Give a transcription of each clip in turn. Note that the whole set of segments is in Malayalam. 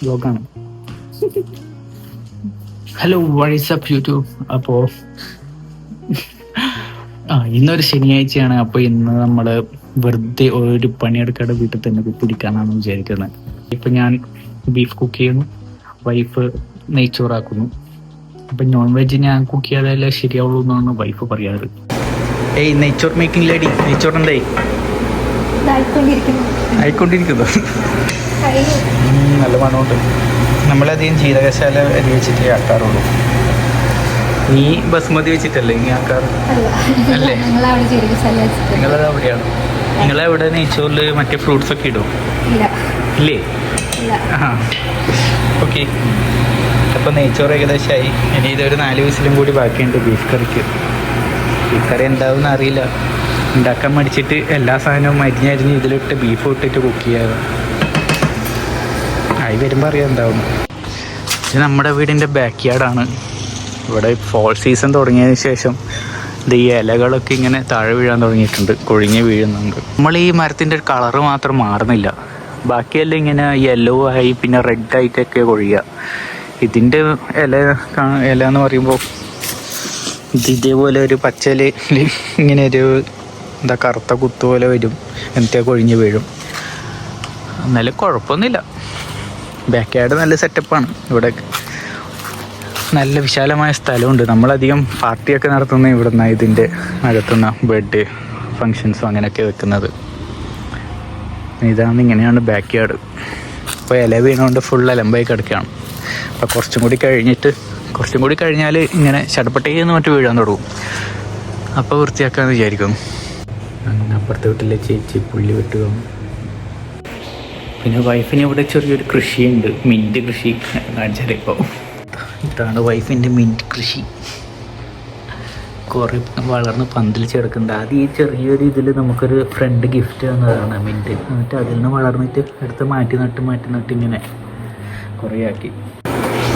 വ്ലോഗാണ്. Hello WhatsApp YouTube. അപ്പോൾ ഇന്നൊരു ശനിയാഴ്ചയാണ്. അപ്പോൾ ഇന്ന് നമ്മൾ വെറുതെ ഒരു പണിയെടുക്കാതെ വീട്ടിൽ തന്നെ പിടിക്കാനാണ് വിചാരിക്കുന്നത്. ഇപ്പം ഞാൻ ബീഫ് കുക്ക് ചെയ്യുന്നു, വൈഫ് നെയ്ച്ചോറാക്കുന്നു. അപ്പം നോൺ വെജ് ഞാൻ കുക്ക് ചെയ്യാതല്ലേ ശരിയാവുള്ളൂ എന്നാണ് വൈഫ് പറയാറ്. ഏയ് നെയ്ച്ചോർ മേക്കിംഗ് ലേഡി, നെയ്ച്ചോർ എന്തായി ആയിക്കൊണ്ടിരിക്കുന്നു. നല്ല മണമുണ്ട്. നമ്മളധികം ജീരകശാല അരി വെച്ചിട്ട് ആക്കാറുള്ളൂ. നീ ബസ്മതി വെച്ചിട്ടല്ലേ നീ ആക്കാറ്? അല്ലേ, നിങ്ങളത് അവിടെയാണ്. നിങ്ങളെവിടെ നെയ്ച്ചോറിൽ മറ്റേ ഫ്രൂട്ട്സ് ഒക്കെ ഇടും? ഇല്ലേ? ഓക്കെ. അപ്പോൾ നെയ്ച്ചോറ് ഏകദേശമായി. ഇനി ഇതൊരു 4 വിസിലും കൂടി ബാക്കിയുണ്ട് ബീഫ് കറിക്ക്. ബീഫ് കറി എന്താവുമെന്ന് അറിയില്ല. ഉണ്ടാക്കാൻ മടിച്ചിട്ട് എല്ലാ സാധനവും അരിഞ്ഞരിഞ്ഞ് ഇതിലിട്ട് ബീഫ് ഇട്ടിട്ട് കുക്ക് ചെയ്യാറ്. ആയി വരുമ്പോൾ അറിയാം എന്താവും. ഇത് നമ്മുടെ വീടിൻ്റെ ബാക്ക് യാർഡാണ്. ഇവിടെ ഫോൾ സീസൺ തുടങ്ങിയതിന് ശേഷം ഇത് ഈ ഇലകളൊക്കെ ഇങ്ങനെ താഴെ വീഴാൻ തുടങ്ങിയിട്ടുണ്ട്, കൊഴിഞ്ഞ് വീഴുന്നുണ്ട്. നമ്മൾ ഈ മരത്തിൻ്റെ കളറ് മാത്രം മാറുന്നില്ല, ബാക്കിയെല്ലാം ഇങ്ങനെ യെല്ലോ ആയി പിന്നെ റെഡ് ആയിട്ടൊക്കെ കൊഴിയുക. ഇതിൻ്റെ ഇല എന്ന് പറയുമ്പോൾ ഇത് ഇതേപോലെ ഒരു പച്ചയിൽ ഇങ്ങനെ ഒരു എന്താ കറുത്ത കുത്തു പോലെ വരും, എന്നിട്ട് കൊഴിഞ്ഞ് വീഴും. എന്നാലും കുഴപ്പമൊന്നുമില്ല. ബാക്ക് യാർഡ് നല്ല സെറ്റപ്പാണ്. ഇവിടെ നല്ല വിശാലമായ സ്ഥലമുണ്ട്. നമ്മളധികം പാർട്ടിയൊക്കെ നടത്തുന്ന ഇവിടെ നിന്നാണ്, ഇതിൻ്റെ അകത്തുനിന്ന് ബെഡ് ഫങ്ഷൻസും അങ്ങനെയൊക്കെ വെക്കുന്നത്. ഇങ്ങനെയാണ് ബാക്ക് യാർഡ്. ഇപ്പോൾ ഇല വീണുകൊണ്ട് ഫുൾ അലമ്പായി കിടക്കുകയാണ്. അപ്പോൾ കുറച്ചും കൂടി കഴിഞ്ഞാൽ ഇങ്ങനെ ചടപ്പട്ടേന്ന് മറ്റു വീഴാൻ തുടങ്ങും. അപ്പോൾ വൃത്തിയാക്കാമെന്ന് വിചാരിക്കുന്നു. അങ്ങനെ അപ്പുറത്തെ വീട്ടിലെ ചേച്ചി പുള്ളി വെട്ടുക. പിന്നെ വൈഫിന് ഇവിടെ ചെറിയൊരു കൃഷിയുണ്ട്, മിൻറ്റ് കൃഷി കാണിച്ചാൽ. ഇപ്പോൾ ഇതാണ് വൈഫിൻ്റെ മിൻറ്റ് കൃഷി. കുറേ വളർന്ന് പന്തലിച്ച് കിടക്കുന്നുണ്ട്. ആദ്യം ഈ ചെറിയൊരു ഇതിൽ നമുക്കൊരു ഫ്രണ്ട് ഗിഫ്റ്റ് തന്നതാണ് മിൻറ്റ്. എന്നിട്ട് അതിൽ നിന്ന് വളർന്നിട്ട് എടുത്ത് മാറ്റി നട്ട് ഇങ്ങനെ കുറേ ആക്കി.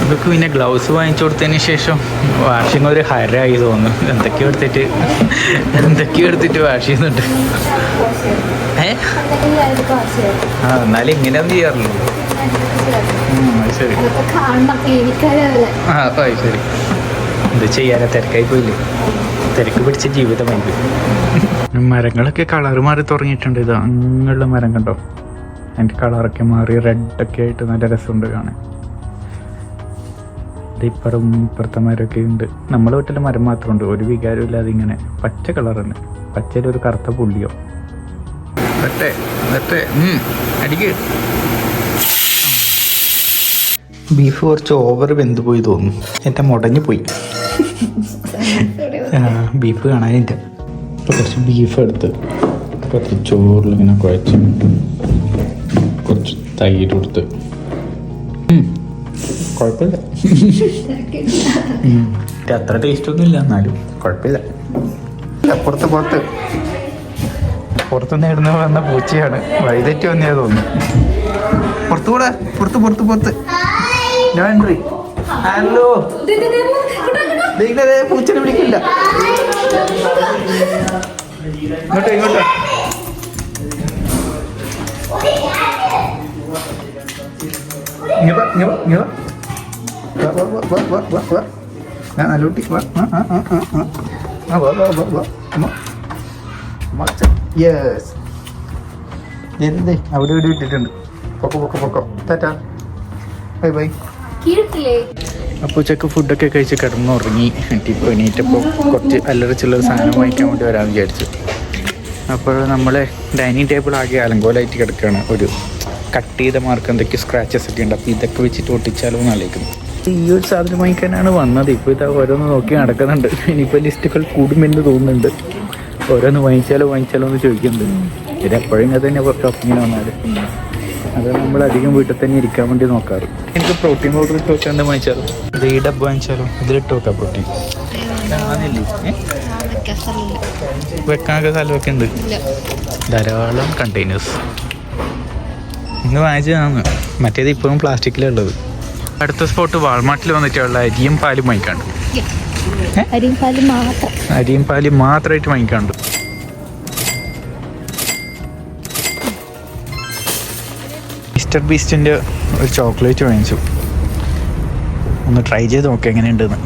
ഇതൊക്കെ പിന്നെ ഗ്ലൗസ് വാങ്ങിച്ചു കൊടുത്തതിന് ശേഷം വാഷിങ് ഒരു ഹരമായി തോന്നുന്നു. എന്തൊക്കെയോ എടുത്തിട്ട് വാഷ് ചെയ്യുന്നുണ്ട്. എന്നാലും ഇങ്ങനെയൊന്നും ചെയ്യാറില്ല. ശരി. ശരി. ഇത് ചെയ്യാനാ, തിരക്കായി പോയില്ലേ? തിരക്ക് പിടിച്ച ജീവിതമായി പോയി. മരങ്ങളൊക്കെ കളറ് മാറി തുടങ്ങിയിട്ടുണ്ട്. ഇത് അങ്ങനെയുള്ള മരം കണ്ടോ, അതിൻ്റെ കളറൊക്കെ മാറി റെഡൊക്കെ ആയിട്ട് നല്ല രസമുണ്ട് കാണാൻ. ഇത് ഇപ്പുറത്തെ മരമൊക്കെ ഉണ്ട്. നമ്മളെ വീട്ടിലെ മരം മാത്രമുണ്ട്, ഒരു വികാരം ഇല്ലാതെ ഇങ്ങനെ പച്ച കളറുണ്ട്. പച്ചയിലൊരു കറുത്ത പുള്ളിയോ. അടിക്ക്. ബീഫ് കുറച്ച് ഓവർ വെന്ത് പോയി തോന്നുന്നു. എൻ്റെ മുടഞ്ഞു പോയി. ബീഫ് കാണാനില്ല. ഇപ്പോൾ കുറച്ച് ബീഫ് എടുത്ത് കുറച്ച് ചോറിലിങ്ങനെ കുഴച്ച് കുറച്ച് തൈര് കൊടുത്ത് കുഴപ്പമില്ല. അത്ര ടേസ്റ്റ് ഒന്നും ഇല്ല, എന്നാലും കുഴപ്പമില്ല. പുറത്തുനിന്ന് ഇടുന്ന വന്ന പൂച്ചയാണ്, വൈതെറ്റി വന്നേ തോന്നുന്നു. പുറത്ത് ഹലോ, പൂച്ചനെ വിളിക്കില്ല. ഇങ്ങോട്ടോ നല്ലൂട്ടി. യെസ്, എന്തേ അവിടെ ഇവിടെ ഇട്ടിട്ടുണ്ട്. പൊക്കോ. ടാറ്റാ, ബൈ. അപ്പോൾ ഉച്ചക്ക് ഫുഡൊക്കെ കഴിച്ച് കിടന്നുറങ്ങി. ഇപ്പോൾ എണീറ്റപ്പോൾ കുറച്ച് അല്ലറ ചില്ലറ സാധനം വാങ്ങിക്കാൻ വേണ്ടി വരാമെന്ന് വിചാരിച്ചു. അപ്പോൾ നമ്മളെ ഡൈനിങ് ടേബിൾ ആകെ അലങ്കോലമായിട്ട് കിടക്കുകയാണ്. ഒരു കട്ട് ചെയ്ത മാർക്ക് എന്തൊക്കെ സ്ക്രാച്ചസ് ഒക്കെ ഉണ്ട്. അപ്പോൾ ഇതൊക്കെ വെച്ചിട്ട് ഒട്ടിച്ചാലോ എന്ന് ആലോചിക്കുന്നു. ഈ ഒരു സാധനം വാങ്ങിക്കാനാണ് വന്നത്. ഇപ്പോൾ ഇതാ ഓരോന്ന് നോക്കി നടക്കുന്നുണ്ട്. ഇനിയിപ്പോൾ ലിസ്റ്റുകൾ കൂടുമെന്ന് തോന്നുന്നുണ്ട്. ഓരോന്ന് വാങ്ങിച്ചാലോ എന്ന് ചോദിക്കുന്നുണ്ട്. ഇത് എപ്പോഴും ഇങ്ങനെ തന്നെ ഷോപ്പിങ്ങിന് വന്നാൽ അത് നമ്മളധികം വീട്ടിൽ തന്നെ ഇരിക്കാൻ വേണ്ടി നോക്കാറ്. എനിക്ക് പ്രോട്ടീൻ പൗഡർ ഇട്ട് വെക്കാൻ എന്താ വാങ്ങിച്ചാലോ? ഇത് ഈ ഡബ്ബ വാങ്ങിച്ചാലോ? ഇതിലിട്ട് വെക്കാം പ്രോട്ടീൻ. വെക്കാനൊക്കെ സ്ഥലമൊക്കെ ഉണ്ട്, ധാരാളം കണ്ടെയ്നേഴ്സ്. ഇന്ന് വാങ്ങിച്ചതാണ്. മറ്റേത് ഇപ്പോഴും പ്ലാസ്റ്റിക്കിലുള്ളത്. അടുത്ത സ്പോട്ട് വാൾമാർട്ടിൽ വന്നിട്ടുള്ള അരിയും പാലും വാങ്ങിക്കാണ്ട്. അരിയും പാലും മാത്രമായിട്ട് വാങ്ങിക്കാണ്ട്. മിസ്റ്റർ ബീസ്റ്റിൻ്റെ ഒരു ചോക്ലേറ്റ് വാങ്ങിച്ചു. ഒന്ന് ട്രൈ ചെയ്ത് നോക്കാം എങ്ങനെയുണ്ടെന്ന്.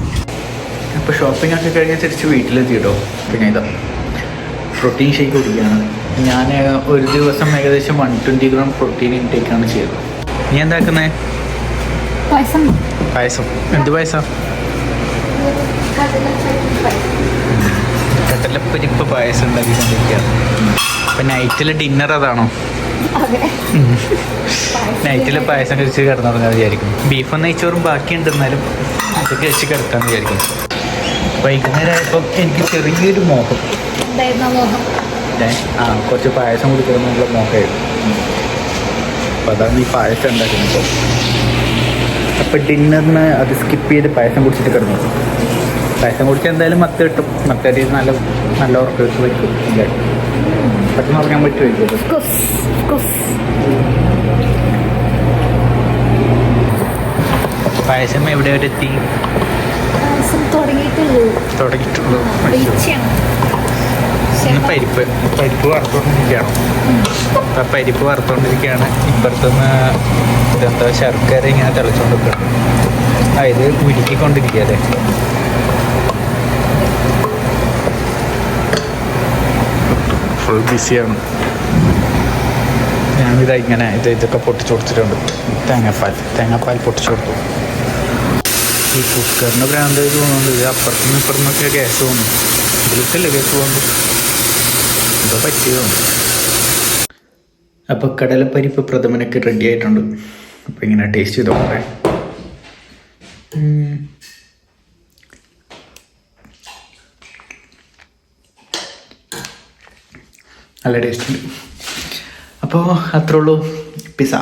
അപ്പോൾ ഷോപ്പിംഗ് ഒക്കെ കഴിഞ്ഞ് തിരിച്ച് വീട്ടിലെത്തി കേട്ടോ. പിന്നെ ഇതാ പ്രോട്ടീൻ ഷേക്ക് കുടിക്കുകയാണ് ഞാൻ. ഒരു ദിവസം ഏകദേശം 120 gram പ്രോട്ടീൻ ഇൻടേക്കാണ് ചെയ്തത്. നീ എന്താക്കുന്നേ? പായസം. എന്ത് പായസം? കടലപ്പരിപ്പ് പായസം ഉണ്ടാക്കിക്കൊണ്ടിരിക്കുകയാണ്. അപ്പം നൈറ്റിൽ ഡിന്നർ അതാണോ? നൈറ്റിൽ പായസം കഴിച്ച് കിടന്നുറങ്ങാൻ വിചാരിക്കും. ബീഫും നെയ്ച്ചോറും ബാക്കിയുണ്ടെന്നാലും അതൊക്കെ കഴിച്ച് കിടക്കാമെന്ന് വിചാരിക്കും. വൈകുന്നേരം ആയപ്പം എനിക്ക് ചെറിയൊരു മോഹം. കുറച്ച് പായസം കുടിക്കണമെന്നുള്ള മോഹമായിരുന്നു. അപ്പം അതാണ് ഈ പായസം ഉണ്ടാക്കുന്നത്. അപ്പം ഡിന്നറിന് അത് സ്കിപ്പ് ചെയ്ത് പായസം കുടിച്ചിട്ട് കിടന്നു. പായസം കുടിച്ചാൽ എന്തായാലും മത്ത് കിട്ടും. മത്തരി നല്ല ഉറക്കത്ത് വയ്ക്കും. പെട്ടെന്ന് ഉറങ്ങാൻ പറ്റുമായിരിക്കും. പായസം എവിടെ വരെ എത്തി? തുടങ്ങിയിട്ടുള്ളൂ. പരിപ്പ് വറുത്തോണ്ടിരിക്കുകയാണ്. അപ്പം പരിപ്പ് വറുത്തോണ്ടിരിക്കുകയാണ്. ഇപ്പുറത്തുനിന്ന് ഇതെന്താ ശർക്കര ഇങ്ങനെ തിളച്ചുകൊണ്ടിരിക്കുകയാണ്. ഇത് ഉരുക്കിക്കൊണ്ടിരിക്കുക അല്ലേ. ഫുൾ ബിസിയാണ്. ഞാനിതാ ഇങ്ങനെ ഇതൊക്കെ പൊട്ടിച്ചു കൊടുത്തിട്ടുണ്ട്. തേങ്ങാപ്പാൽ പൊട്ടിച്ചു കൊടുത്തു. ഈ കുക്കറിൻ്റെ ഭ്രാന്ത് തോന്നുന്നുണ്ട്. ഇത് അപ്പുറത്തുനിന്ന് ഇപ്പുറത്തുനിന്നൊക്കെ ഗ്യാസ് തോന്നും. ഇതിലൊക്കെയല്ലേ ഗ്യാസ് പോകുന്നു. എന്തോ പറ്റിയതുകൊണ്ട്. അപ്പോൾ കടലപ്പരിപ്പ് പ്രഥമനൊക്കെ റെഡി ആയിട്ടുണ്ട്. അപ്പോൾ ഇങ്ങനെ ടേസ്റ്റ് ചെയ്ത് നോക്കട്ടെ. നല്ല ടേസ്റ്റ് ഉണ്ട്. അപ്പോൾ അത്രേ ഉള്ളൂ. പിസ്സ.